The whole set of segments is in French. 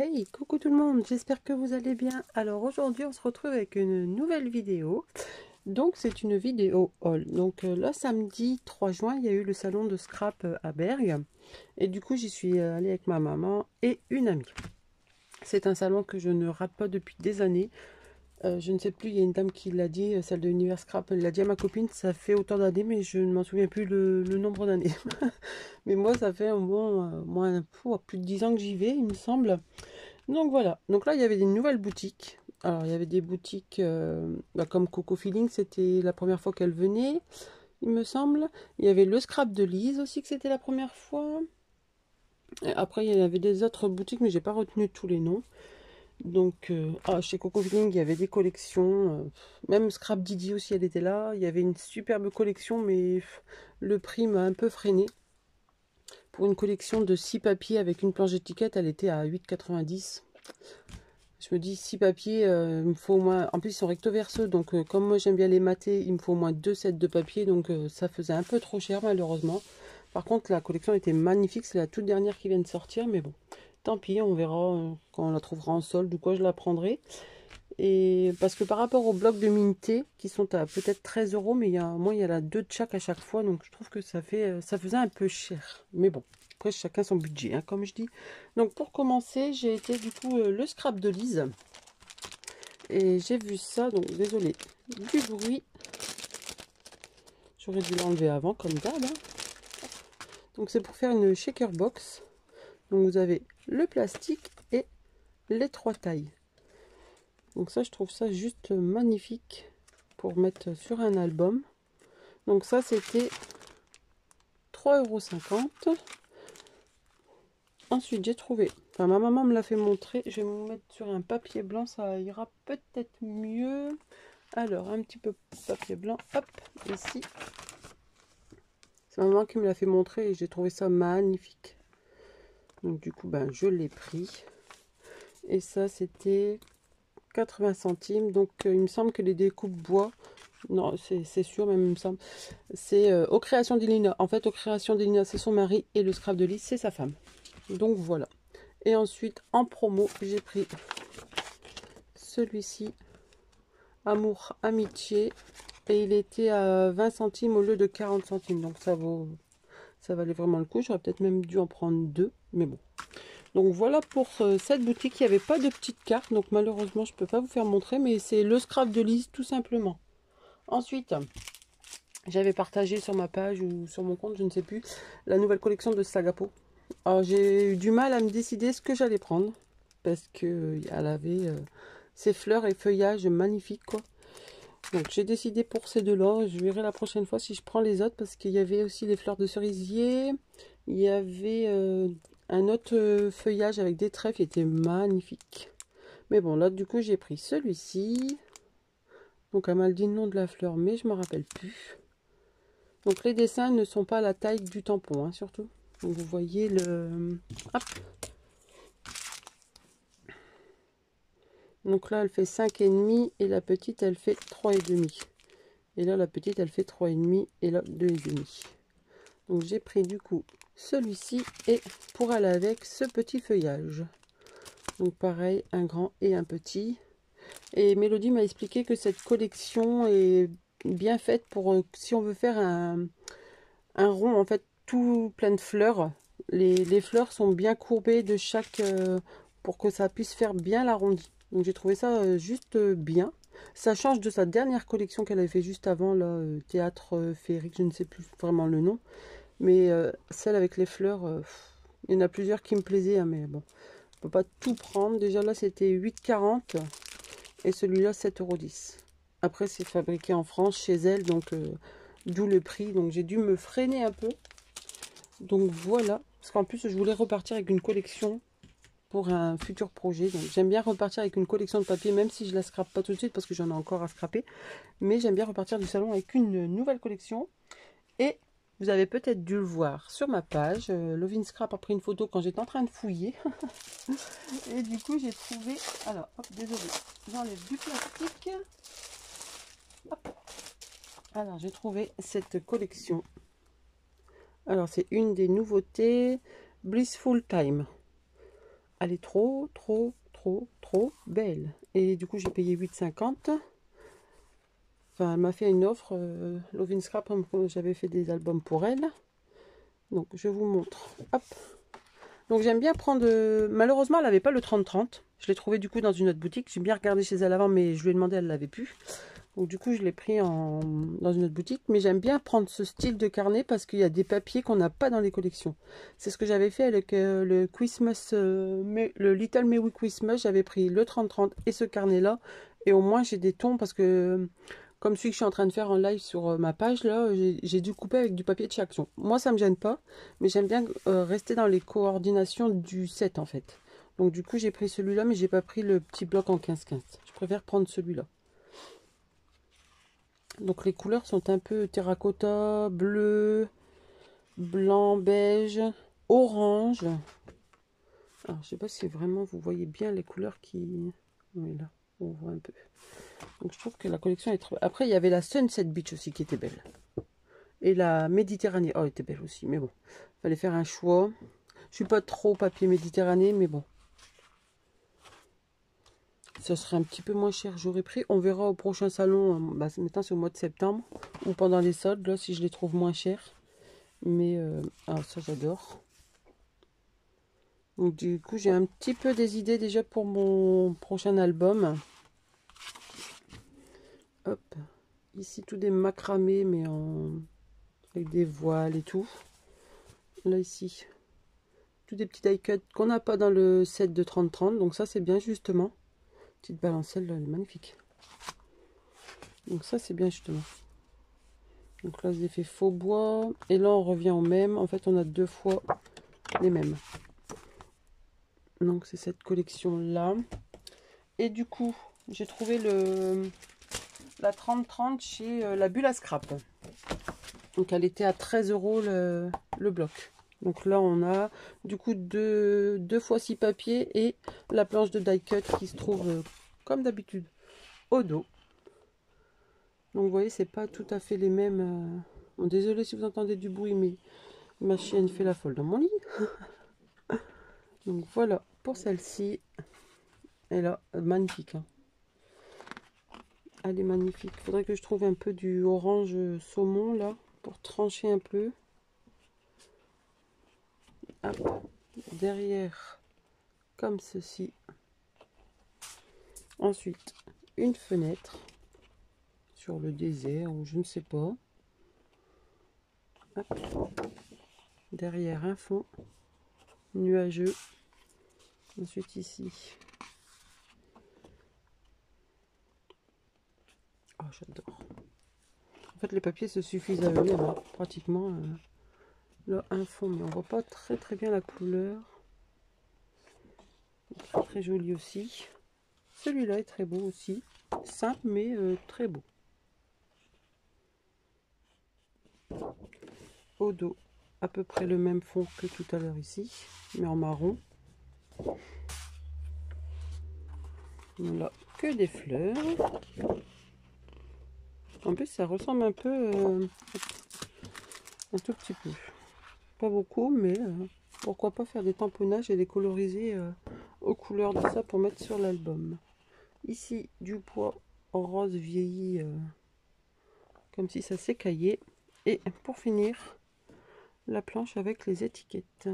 Hey, coucou tout le monde, j'espère que vous allez bien. Alors aujourd'hui on se retrouve avec une nouvelle vidéo. Donc c'est une vidéo haul. Donc là samedi 3 juin il y a eu le salon de scrap à Bergue. Et du coup j'y suis allée avec ma maman et une amie. C'est un salon que je ne rate pas depuis des années. Je ne sais plus, il y a une dame qui l'a dit, celle de l'univers scrap, elle l'a dit à ma copine, ça fait autant d'années mais je ne m'en souviens plus le nombre d'années. Mais moi ça fait un bon, plus de 10 ans que j'y vais il me semble. Donc voilà, donc là il y avait des nouvelles boutiques. Alors il y avait des boutiques comme Coco Feeling, c'était la première fois qu'elle venait, il me semble. Il y avait le scrap de Lise aussi, que c'était la première fois. Et après il y avait des autres boutiques, mais j'ai pas retenu tous les noms. Donc chez Coco Feeling il y avait des collections, même Scrap Didi aussi elle était là. Il y avait une superbe collection, mais le prix m'a un peu freiné. Pour une collection de 6 papiers avec une planche d'étiquette, elle était à 8,90 €. Je me dis 6 papiers, il me faut au moins, en plus ils sont recto verso, donc comme moi j'aime bien les mater, il me faut au moins 2 sets de papier, donc ça faisait un peu trop cher malheureusement. Par contre la collection était magnifique, c'est la toute dernière qui vient de sortir, mais bon, tant pis, on verra quand on la trouvera en solde ou quoi, je la prendrai. Et parce que par rapport aux blocs de Minté qui sont à peut-être 13 €, mais moi il y en a 2 de chaque à chaque fois, donc je trouve que ça faisait un peu cher, mais bon. Après, chacun son budget, hein, comme je dis. Donc, pour commencer, j'ai été du coup le scrap de Lise. Et j'ai vu ça, donc désolé du bruit. J'aurais dû l'enlever avant, comme d'hab. Hein. Donc, c'est pour faire une shaker box. Donc, vous avez le plastique et les 3 tailles. Donc, ça, je trouve ça juste magnifique pour mettre sur un album. Donc, ça, c'était 3,50 €. Ensuite, j'ai trouvé, enfin ma maman me l'a fait montrer, je vais me mettre sur un papier blanc, ça ira peut-être mieux. Alors, un petit peu papier blanc, hop, ici. C'est ma maman qui me l'a fait montrer et j'ai trouvé ça magnifique. Donc du coup, ben, je l'ai pris. Et ça, c'était 80 centimes. Donc il me semble que les découpes bois, non, c'est sûr, même il me semble, c'est aux créations d'Elina. En fait, aux créations d'Elina, c'est son mari et le scrap de Lise, c'est sa femme. Donc voilà. Et ensuite, en promo, j'ai pris celui-ci, Amour Amitié, et il était à 20 centimes au lieu de 40 centimes. Donc ça valait vraiment le coup. J'aurais peut-être même dû en prendre 2, mais bon. Donc voilà pour cette boutique. Il n'y avait pas de petite carte, donc malheureusement je ne peux pas vous faire montrer, mais c'est le scrap de Lise tout simplement. Ensuite, j'avais partagé sur ma page ou sur mon compte, je ne sais plus, la nouvelle collection de Sagapo. Alors j'ai eu du mal à me décider ce que j'allais prendre, parce que elle avait ses fleurs et feuillages magnifiques quoi. Donc j'ai décidé pour ces deux-là, je verrai la prochaine fois si je prends les autres, parce qu'il y avait aussi des fleurs de cerisier, il y avait un autre feuillage avec des trèfles qui était magnifique. Mais bon là du coup j'ai pris celui-ci, donc elle m'a dit le nom de la fleur mais je ne me rappelle plus. Donc les dessins ne sont pas à la taille du tampon hein, surtout. Donc vous voyez le... Hop. Donc là elle fait 5,5 et la petite elle fait 3,5. Et là la petite elle fait 3,5 et là 2,5. Donc j'ai pris du coup celui-ci et pour aller avec ce petit feuillage. Donc pareil, un grand et un petit. Et Mélodie m'a expliqué que cette collection est bien faite pour si on veut faire un rond en fait tout plein de fleurs. Les fleurs sont bien courbées de chaque pour que ça puisse faire bien l'arrondi. Donc j'ai trouvé ça juste bien. Ça change de sa dernière collection qu'elle avait fait juste avant, là, Théâtre Féerique, je ne sais plus vraiment le nom. Mais celle avec les fleurs, il y en a plusieurs qui me plaisaient, hein, mais bon, on peut pas tout prendre. Déjà là, c'était 8,40 et celui-là, 7,10 €. Après, c'est fabriqué en France, chez elle, donc d'où le prix. Donc j'ai dû me freiner un peu. Donc voilà, parce qu'en plus, je voulais repartir avec une collection pour un futur projet. Donc j'aime bien repartir avec une collection de papier, même si je la scrape pas tout de suite, parce que j'en ai encore à scraper. Mais j'aime bien repartir du salon avec une nouvelle collection. Et vous avez peut-être dû le voir sur ma page. Lovin Scrap a pris une photo quand j'étais en train de fouiller. Et du coup, j'ai trouvé... Alors, hop, désolé, j'enlève du plastique. Hop. Alors, j'ai trouvé cette collection. Alors, c'est une des nouveautés. Blissful Time. elle est trop belle. Et du coup, j'ai payé 8,50. Enfin, elle m'a fait une offre. Lovin Scrap, j'avais fait des albums pour elle. Donc, je vous montre. Hop. Donc, j'aime bien prendre... Malheureusement, elle n'avait pas le 30-30. Je l'ai trouvé du coup dans une autre boutique. J'ai bien regardé chez elle avant, mais je lui ai demandé, elle ne l'avait plus. Donc, du coup, je l'ai pris dans une autre boutique. Mais j'aime bien prendre ce style de carnet parce qu'il y a des papiers qu'on n'a pas dans les collections. C'est ce que j'avais fait avec le Christmas, le Little Merry Christmas. J'avais pris le 30-30 et ce carnet-là. Et au moins, j'ai des tons parce que... Comme celui que je suis en train de faire en live sur ma page, là, j'ai dû couper avec du papier de chez Action. Moi, ça me gêne pas, mais j'aime bien rester dans les coordinations du set, en fait. Donc, du coup, j'ai pris celui-là, mais j'ai pas pris le petit bloc en 15-15. Je préfère prendre celui-là. Donc, les couleurs sont un peu terracotta, bleu, blanc, beige, orange. Alors, je sais pas si vraiment vous voyez bien les couleurs qui... Oui, là, on voit un peu. Donc je trouve que la collection est très... Après, il y avait la Sunset Beach aussi qui était belle. Et la Méditerranée. Oh, elle était belle aussi. Mais bon, il fallait faire un choix. Je suis pas trop papier Méditerranée, mais bon. Ça serait un petit peu moins cher. J'aurais pris. On verra au prochain salon. Bah, maintenant, c'est au mois de septembre. Ou pendant les soldes, là, si je les trouve moins chers. Mais ah, ça, j'adore. Donc du coup, j'ai un petit peu des idées déjà pour mon prochain album. Hop, ici tout des macramés mais avec des voiles et tout. Là ici, tout des petits die cuts qu'on n'a pas dans le set de 30-30, donc ça c'est bien justement. Petite balancelle, là, elle est magnifique. Donc ça c'est bien justement. Donc là j'ai fait faux bois et là on revient au même. En fait on a deux fois les mêmes. Donc c'est cette collection là. Et du coup j'ai trouvé la 30-30 chez la Bulle à Scrap. Donc elle était à 13 € le bloc. Donc là on a du coup deux fois 6 papiers et la planche de die cut qui se trouve comme d'habitude au dos. Donc vous voyez c'est pas tout à fait les mêmes. Bon, désolé si vous entendez du bruit mais ma chienne fait la folle dans mon lit. Donc voilà pour celle-ci. Elle est magnifique. Hein. Elle est magnifique. Il faudrait que je trouve un peu du orange saumon là pour trancher un peu. Hop. Derrière comme ceci. Ensuite une fenêtre sur le désert ou je ne sais pas. Hop. Derrière un fond nuageux. Ensuite ici. Oh j'adore. En fait les papiers se suffisent à eux-mêmes hein, pratiquement. Là un fond mais on voit pas très bien la couleur. Très, très joli aussi. Celui-là est très beau aussi. Simple mais très beau. Au dos, à peu près le même fond que tout à l'heure ici, mais en marron. Voilà, que des fleurs. En plus, ça ressemble un peu, un tout petit peu. Pas beaucoup, mais pourquoi pas faire des tamponnages et les coloriser aux couleurs de ça pour mettre sur l'album. Ici, du bois rose vieilli, comme si ça s'écaillait. Et pour finir, la planche avec les étiquettes.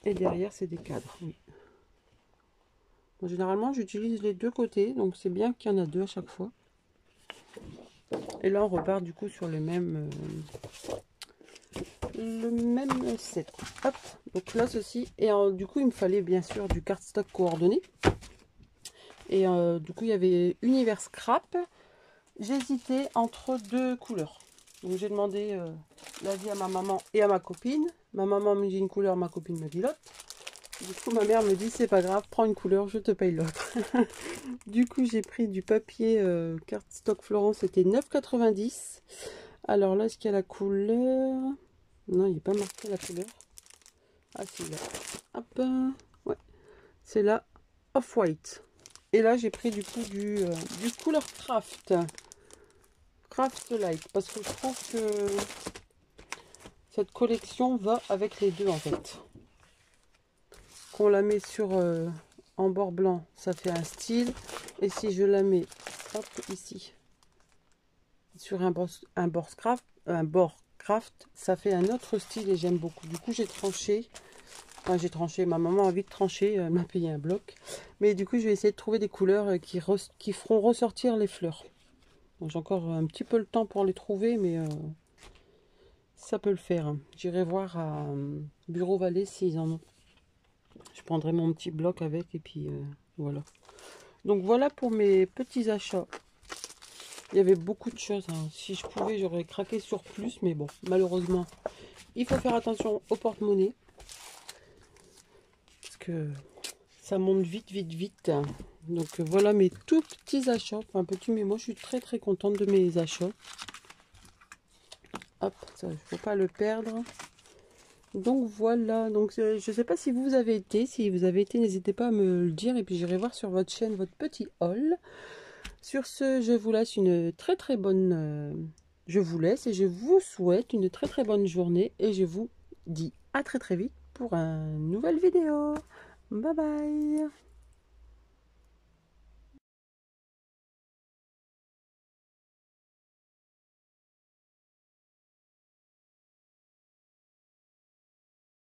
Et derrière, c'est des cadres. Oui. Bon, généralement, j'utilise les deux côtés, donc c'est bien qu'il y en a deux à chaque fois. Et là, on repart du coup sur le même set. Hop, donc là, ceci. Et du coup, il me fallait bien sûr du cardstock coordonné. Et du coup, il y avait Univers Scrap. J'hésitais entre deux couleurs. Donc, j'ai demandé l'avis à ma maman et à ma copine. Ma maman me dit une couleur, ma copine me dit l'autre. Du coup, ma mère me dit, c'est pas grave, prends une couleur, je te paye l'autre. Du coup, j'ai pris du papier cardstock Florence, c'était 9,90 €. Alors là, est-ce qu'il y a la couleur? Non, il n'est pas marqué la couleur. Ah, c'est là. Hop, ouais, c'est là, Off-White. Et là, j'ai pris du coup du Couleur Craft. Craft Light, parce que je trouve que cette collection va avec les deux en fait. qu'on la met sur en bord blanc, ça fait un style. Et si je la mets hop, ici sur un bord craft, ça fait un autre style et j'aime beaucoup. Du coup, j'ai tranché. Enfin, j'ai tranché. Ma maman a vite tranché. Elle m'a payé un bloc. Mais du coup, je vais essayer de trouver des couleurs qui feront ressortir les fleurs. J'ai encore un petit peu le temps pour les trouver, mais ça peut le faire. J'irai voir à Bureau Vallée s'ils en ont. Je prendrai mon petit bloc avec et puis voilà. Donc voilà pour mes petits achats. Il y avait beaucoup de choses. Hein. Si je pouvais, j'aurais craqué sur plus. Mais bon, malheureusement, il faut faire attention au porte-monnaie. Parce que ça monte vite, vite, vite. Donc voilà mes tout petits achats. Enfin, petits, mais moi, je suis très, très contente de mes achats. Hop, ça, il ne faut pas le perdre. Donc voilà. Donc je ne sais pas si vous avez été. Si vous avez été, n'hésitez pas à me le dire. Et puis j'irai voir sur votre chaîne votre petit haul. Sur ce, je vous laisse une très très bonne... je vous laisse et je vous souhaite une très très bonne journée. Et je vous dis à très très vite pour une nouvelle vidéo. Bye bye.